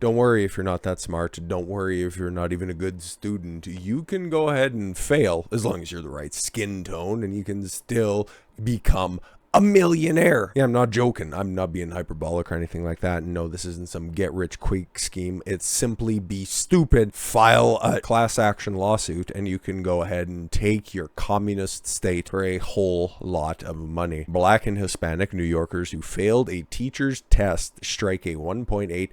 Don't worry if you're not that smart. Don't worry if you're not even a good student. You can go ahead and fail as long as you're the right skin tone, and you can still become a millionaire. Yeah, I'm not joking. I'm not being hyperbolic or anything like that. No, this isn't some get rich quick scheme. It's simply be stupid, file a class action lawsuit, and you can go ahead and take your communist state for a whole lot of money. Black and Hispanic New Yorkers who failed a teacher's test strike a $1.8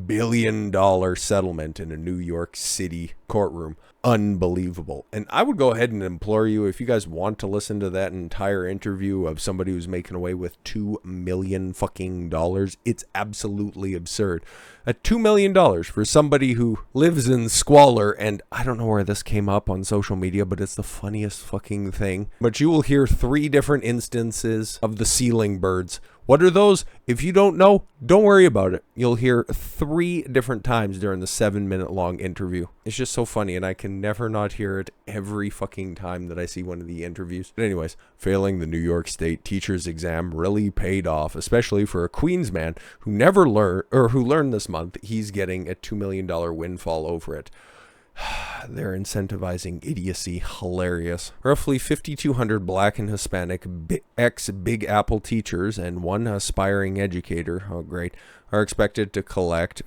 billion settlement in a New York City courtroom. Unbelievable. And I would go ahead and implore you, if you guys want to listen to that entire interview of somebody who's making away with $2 million fucking dollars, it's absolutely absurd. At $2 million for somebody who lives in squalor, and I don't know where this came up on social media, but it's the funniest fucking thing. But you will hear 3 different instances of the ceiling birds. What are those? If you don't know, don't worry about it. You'll hear 3 different times during the 7-minute long interview. It's just so funny, and I can never not hear it every fucking time that I see one of the interviews. But anyways, failing the New York State teacher's exam really paid off, especially for a Queens man who never learned, or who learned this month he's getting a $2 million windfall over it. They're incentivizing idiocy. Hilarious. Roughly 5,200 Black and Hispanic ex-Big Apple teachers and one aspiring educator, oh great, are expected to collect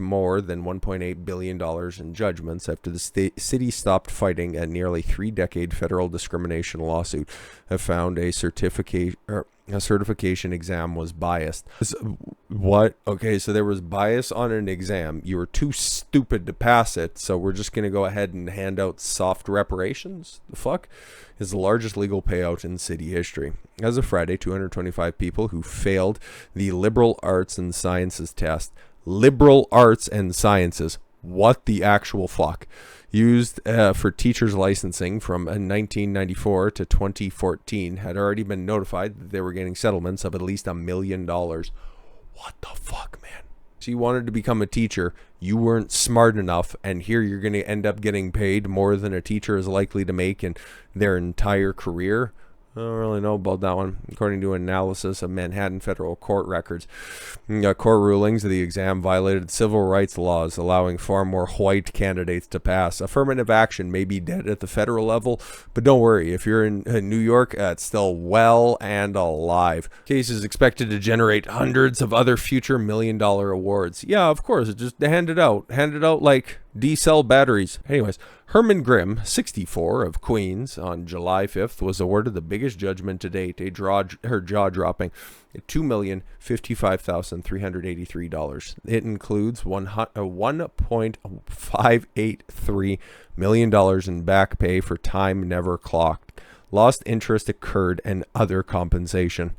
more than $1.8 billion in judgments after the city stopped fighting a nearly 3-decade federal discrimination lawsuit that found a certification exam was biased. What? Okay, so there was bias on an exam. You were too stupid to pass it, so we're just going to go ahead and hand out soft reparations? The fuck? Is the largest legal payout in city history. As of Friday, 225 people who failed the liberal arts and sciences test. Liberal arts and sciences. What the actual fuck? Used for teachers licensing from 1994 to 2014 had already been notified that they were getting settlements of at least $1 million. What the fuck, man? So you wanted to become a teacher, you weren't smart enough, and here you're going to end up getting paid more than a teacher is likely to make in their entire career? I don't really know about that one. According to an analysis of Manhattan federal court records, court rulings of the exam violated civil rights laws, allowing far more white candidates to pass. Affirmative action may be dead at the federal level, but don't worry. If you're in New York, it's still well and alive. Case is expected to generate hundreds of other future $1 million awards. Yeah, of course. Just hand it out. Hand it out like D-cell batteries. Anyways, Herman Grimm, 64, of Queens, on July 5th, was awarded the biggest judgment to date, her jaw-dropping $2,055,383. It includes $1.583 million in back pay for time never clocked, lost interest incurred, and other compensation.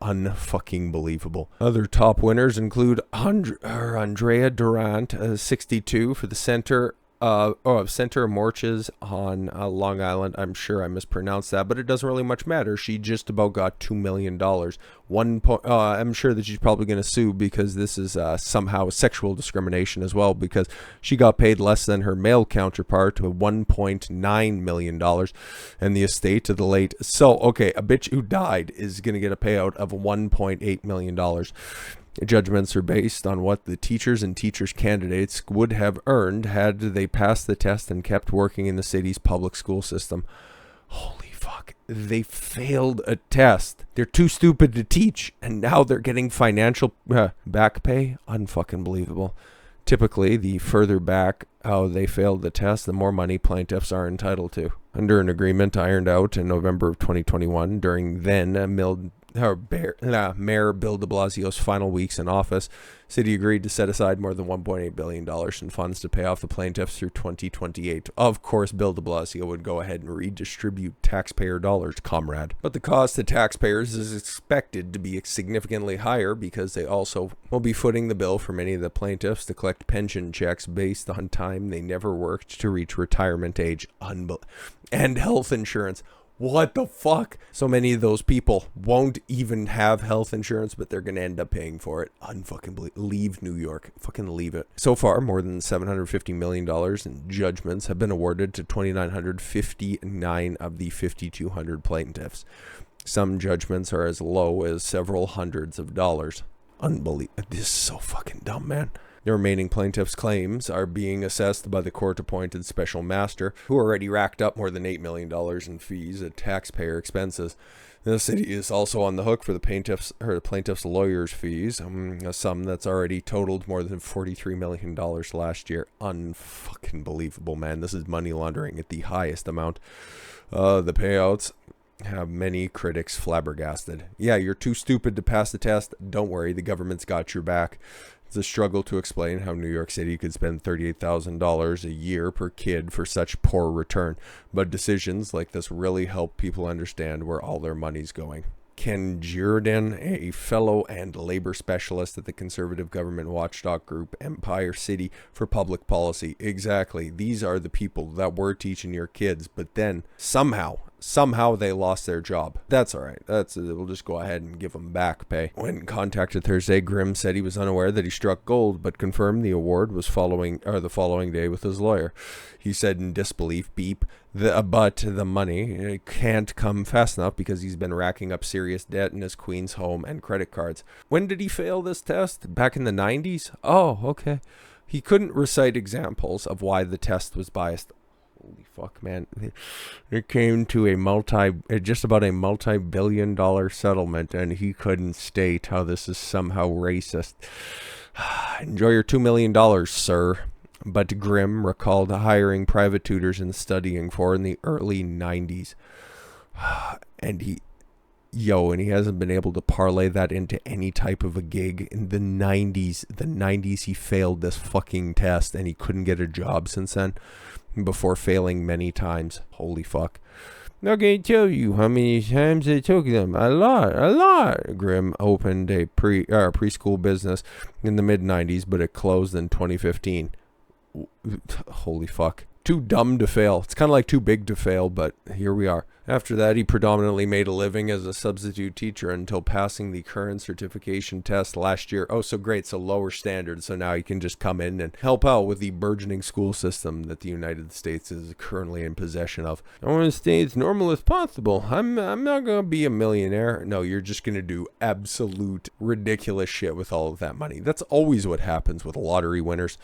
Unfucking believable. Other top winners include Andrea Durant, 62, for the Center of Morches on Long Island. I'm sure I mispronounced that, but it doesn't really much matter. She just about got $2 million. I'm sure that she's probably going to sue because this is somehow sexual discrimination as well, because she got paid less than her male counterpart, $1.9 million, and the estate of the late. So, okay, a bitch who died is going to get a payout of $1.8 million. Judgments are based on what the teachers and teachers candidates would have earned had they passed the test and kept working in the city's public school system. Holy fuck. They failed a test. They're too stupid to teach, and now they're getting financial back pay? Unfucking believable. Typically, the further back they failed the test, the more money plaintiffs are entitled to. Under an agreement ironed out in November of 2021 during then Mayor Bill de Blasio's final weeks in office, city agreed to set aside more than $1.8 billion in funds to pay off the plaintiffs through 2028. Of course, Bill de Blasio would go ahead and redistribute taxpayer dollars, comrade. But the cost to taxpayers is expected to be significantly higher because they also will be footing the bill for many of the plaintiffs to collect pension checks based on time they never worked to reach retirement age. And health insurance. What the fuck? So many of those people won't even have health insurance, but they're going to end up paying for it. Unfucking believe. Leave New York. Fucking leave it. So far, more than $750 million in judgments have been awarded to 2,959 of the 5,200 plaintiffs. Some judgments are as low as several hundreds of dollars. Unbelievable. This is so fucking dumb, man. The remaining plaintiffs' claims are being assessed by the court-appointed special master, who already racked up more than $8 million in fees at taxpayer expenses. The city is also on the hook for the plaintiffs' lawyers' fees, a sum that's already totaled more than $43 million last year. Unfucking believable, man. This is money laundering at the highest amount. The payouts have many critics flabbergasted. Yeah, you're too stupid to pass the test. Don't worry, the government's got your back. It's a struggle to explain how New York City could spend $38,000 a year per kid for such poor return. But decisions like this really help people understand where all their money's going. Ken Jordan, a fellow and labor specialist at the conservative government watchdog group Empire City for Public Policy. Exactly. These are the people that were teaching your kids, but then somehow they lost their job. That's all right. We'll just go ahead and give them back pay. When contacted Thursday, Grimm said he was unaware that he struck gold, but confirmed the award was the following day with his lawyer. He said in disbelief, but the money can't come fast enough because he's been racking up serious debt in his Queens home and credit cards. When did he fail this test? Back in the 90s? Oh, okay. He couldn't recite examples of why the test was biased. Holy fuck, man. It came to just about a multi-billion-dollar settlement, and he couldn't state how this is somehow racist. Enjoy your $2 million, sir. But Grimm recalled hiring private tutors and studying for in the early 90s. And he hasn't been able to parlay that into any type of a gig. In the 90s, he failed this fucking test, and he couldn't get a job since then, before failing many times. Holy fuck. Not going to tell you how many times it took them. A lot. Grimm opened a preschool business in the mid-90s, but it closed in 2015. Holy fuck. Too dumb to fail. It's kind of like too big to fail, but here we are. After that, he predominantly made a living as a substitute teacher until passing the current certification test last year. Oh, so great. So lower standards. So now he can just come in and help out with the burgeoning school system that the United States is currently in possession of. I want to stay as normal as possible. I'm not going to be a millionaire. No, you're just going to do absolute ridiculous shit with all of that money. That's always what happens with lottery winners.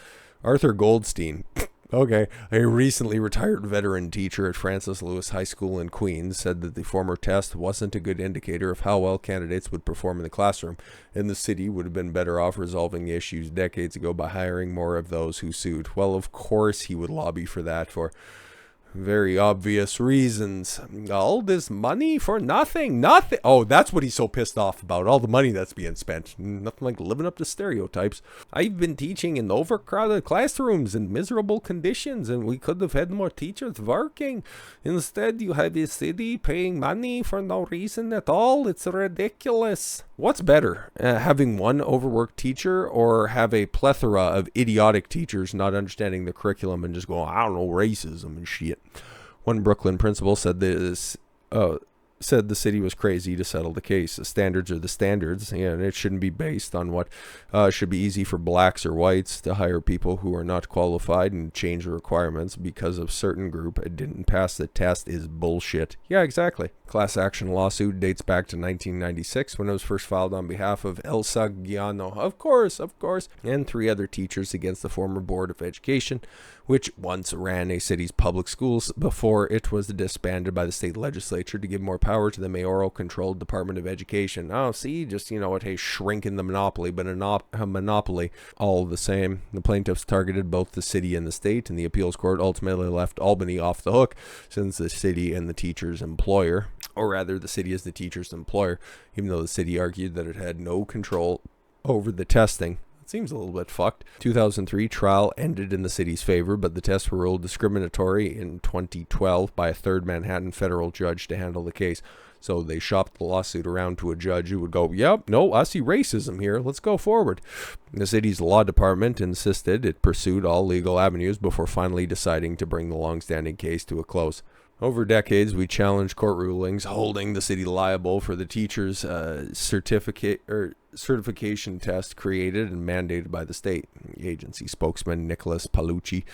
Arthur Goldstein. Okay, a recently retired veteran teacher at Francis Lewis High School in Queens said that the former test wasn't a good indicator of how well candidates would perform in the classroom, and the city would have been better off resolving the issues decades ago by hiring more of those who sued. Well, of course he would lobby for that for very obvious reasons. All this money for nothing. Oh, that's what he's so pissed off about. All the money that's being spent. Nothing like living up to stereotypes. I've been teaching in overcrowded classrooms in miserable conditions, and we could have had more teachers working. Instead, you have the city paying money for no reason at all. It's ridiculous. What's better, having one overworked teacher or have a plethora of idiotic teachers not understanding the curriculum and just going, I don't know, racism and shit? One Brooklyn principal said the city was crazy to settle the case. The standards are the standards, and it shouldn't be based on what should be easy for blacks or whites to hire people who are not qualified and change the requirements because of certain group didn't pass the test is bullshit. Yeah, exactly. Class action lawsuit dates back to 1996 when it was first filed on behalf of Elsa Giano, of course, and 3 other teachers against the former Board of Education, which once ran a city's public schools before it was disbanded by the state legislature to give more power to the mayoral-controlled Department of Education. Oh, see, just, hey, shrinking the monopoly, but a monopoly all the same. The plaintiffs targeted both the city and the state, and the appeals court ultimately left Albany off the hook since the city and the teacher's employer, or rather the city is the teacher's employer, even though the city argued that it had no control over the testing. It seems a little bit fucked. 2003 trial ended in the city's favor, but the tests were ruled discriminatory in 2012 by a third Manhattan federal judge to handle the case. So they shopped the lawsuit around to a judge who would go, yep, no, I see racism here. Let's go forward. The city's law department insisted it pursued all legal avenues before finally deciding to bring the long-standing case to a close. Over decades, we challenged court rulings holding the city liable for the teacher's certification test created and mandated by the state. Agency spokesman Nicholas Palucci.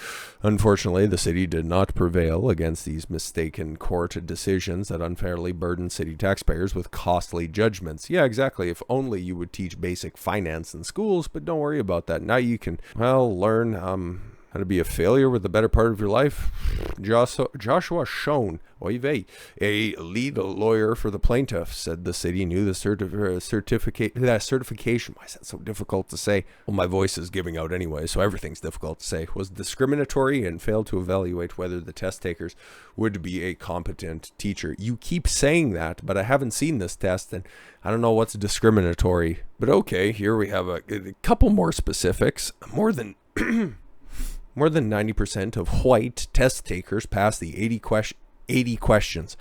Unfortunately, the city did not prevail against these mistaken court decisions that unfairly burdened city taxpayers with costly judgments. Yeah, exactly. If only you would teach basic finance in schools, but don't worry about that. Now you can, learn how to be a failure with the better part of your life. Joshua Schoen, oy vey, a lead lawyer for the plaintiff, said the city knew the certification, why is that so difficult to say? Well, my voice is giving out anyway, so everything's difficult to say, was discriminatory and failed to evaluate whether the test takers would be a competent teacher. You keep saying that, but I haven't seen this test, and I don't know what's discriminatory. But okay, here we have a couple more specifics. More than 90% of white test takers pass the 80 questions,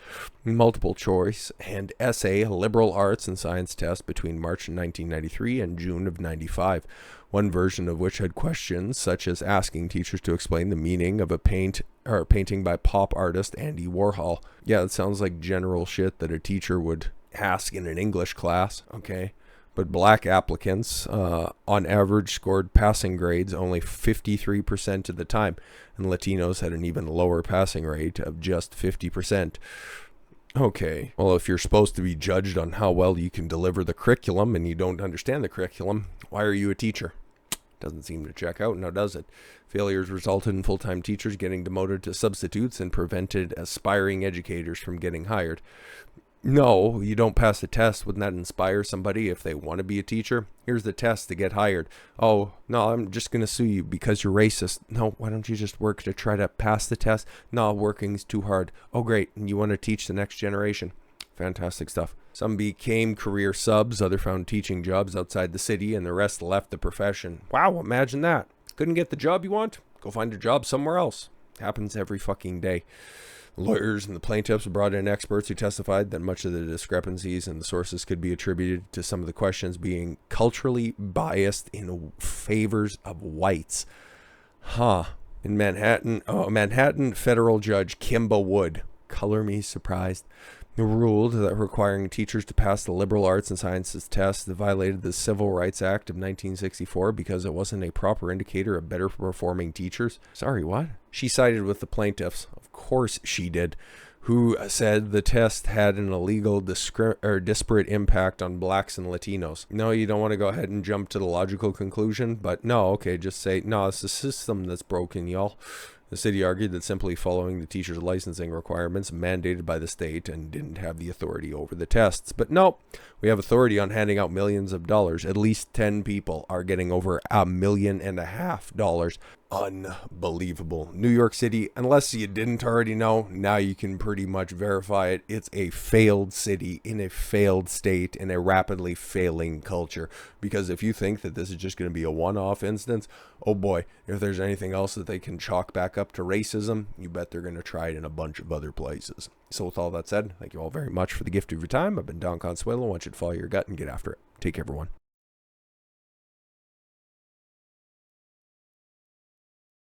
multiple choice, and essay liberal arts and science test between March 1993 and June of 95. One version of which had questions such as asking teachers to explain the meaning of a painting by pop artist Andy Warhol. Yeah, it sounds like general shit that a teacher would ask in an English class, okay? But black applicants, on average, scored passing grades only 53% of the time, and Latinos had an even lower passing rate of just 50%. Okay, well, if you're supposed to be judged on how well you can deliver the curriculum and you don't understand the curriculum, why are you a teacher? Doesn't seem to check out, now does it? Failures resulted in full-time teachers getting demoted to substitutes and prevented aspiring educators from getting hired. No, you don't pass the test. Wouldn't that inspire somebody if they want to be a teacher? Here's the test to get hired. Oh, no, I'm just going to sue you because you're racist. No, why don't you just work to try to pass the test? No, working's too hard. Oh, great. And you want to teach the next generation. Fantastic stuff. Some became career subs, others found teaching jobs outside the city, and the rest left the profession. Wow, imagine that. Couldn't get the job you want? Go find a job somewhere else. Happens every fucking day. Lawyers and the plaintiffs brought in experts who testified that much of the discrepancies in the sources could be attributed to some of the questions being culturally biased in favors of whites. In Manhattan federal judge Kimba Wood, color me surprised, ruled that requiring teachers to pass the liberal arts and sciences test violated the Civil Rights Act of 1964 because it wasn't a proper indicator of better performing teachers. Sorry, what? She sided with the plaintiffs. Of course she did. Who said the test had an illegal disparate impact on blacks and Latinos. No, you don't want to go ahead and jump to the logical conclusion, but no, okay, just say, no, it's the system that's broken, y'all. The city argued that simply following the teacher's licensing requirements mandated by the state and didn't have the authority over the tests. But no, we have authority on handing out millions of dollars. At least 10 people are getting over $1.5 million. Unbelievable. New York City, unless you didn't already know, now you can pretty much verify it. It's a failed city in a failed state in a rapidly failing culture. Because if you think that this is just going to be a one-off instance, oh boy, if there's anything else that they can chalk back up to racism, you bet they're going to try it in a bunch of other places. So with all that said, thank you all very much for the gift of your time. I've been Don Consuelo. I want you to follow your gut and get after it. Take care, everyone.